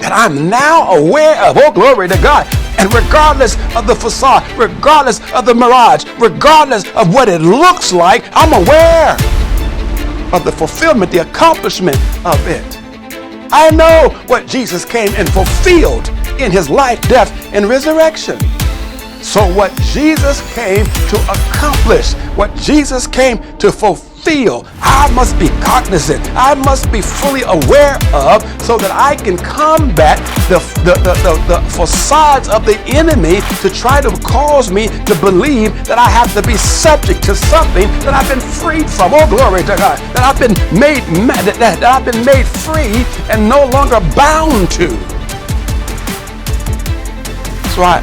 that I'm now aware of. Oh, glory to God. And regardless of the facade, regardless of the mirage, regardless of what it looks like, I'm aware of the fulfillment, the accomplishment of it. I know what Jesus came and fulfilled in his life, death, and resurrection. So what Jesus came to accomplish, what Jesus came to fulfill, I must be cognizant. I must be fully aware of, so that I can combat the facades of the enemy to try to cause me to believe that I have to be subject to something that I've been freed from. Oh, glory to God! That I've been made that I've been made free and no longer bound to.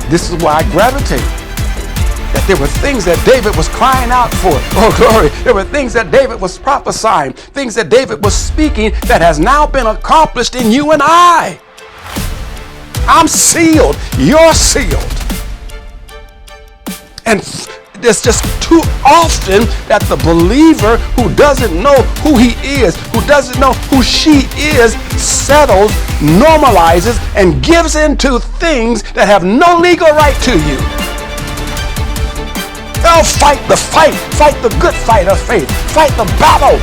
This is why I gravitate. That there were things that David was crying out for. Oh, glory. There were things that David was prophesying, things that David was speaking that has now been accomplished in you and I. I'm sealed. You're sealed. And it's just too often that the believer who doesn't know who he is, who doesn't know who she is, settles, normalizes, and gives into things that have no legal right to you. They'll fight the good fight of faith, fight the battle.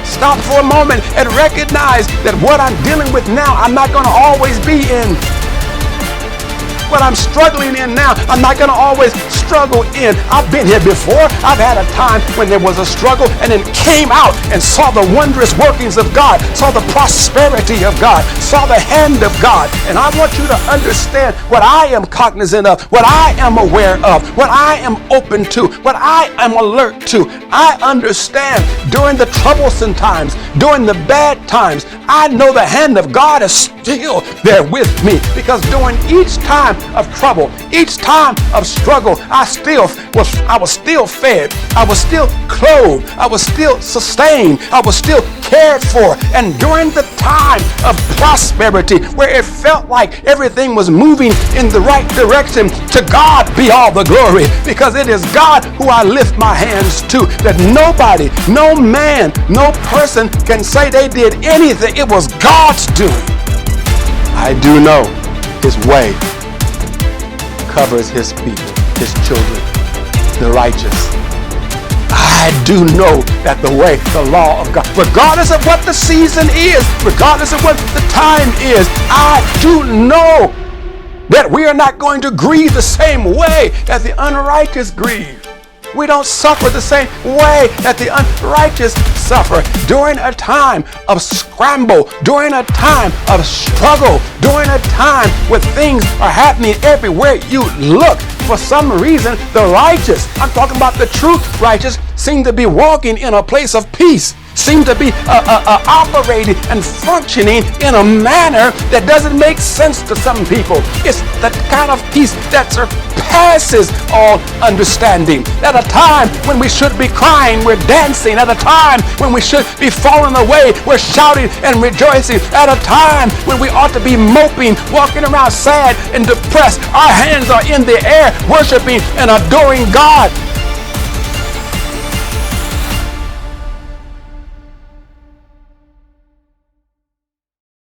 Stop for a moment and recognize that what I'm dealing with now, I'm not going to always be in. What I'm struggling in now, I'm not going to always struggle in. I've been here before. I've had a time when there was a struggle and then came out and saw the wondrous workings of God, saw the prosperity of God, saw the hand of God. And I want you to understand what I am cognizant of, what I am aware of, what I am open to, what I am alert to. I understand during the troublesome times, during the bad times, I know the hand of God is still there with me, because during each time of trouble, each time of struggle, I was still fed, I was still clothed, I was still sustained, I was still cared for. And during the time of prosperity, where it felt like everything was moving in the right direction, to God be all the glory, because it is God who I lift my hands to, that nobody, no man, no person can say they did anything. It was God's doing. I do know his way covers his people, his children, the righteous. I do know that the way, the law of God, regardless of what the season is, regardless of what the time is, I do know that we are not going to grieve the same way that the unrighteous grieve. We don't suffer the same way that the unrighteous suffer. During a time of scramble, during a time of struggle, during a time where things are happening everywhere you look, for some reason, the righteous, I'm talking about the true righteous, seem to be walking in a place of peace, seem to be operating and functioning in a manner that doesn't make sense to some people. It's the kind of peace that surpasses all understanding. At a time when we should be crying, we're dancing. At a time when we should be falling away, we're shouting and rejoicing. At a time when we ought to be moping, walking around sad and depressed, our hands are in the air, worshiping and adoring God.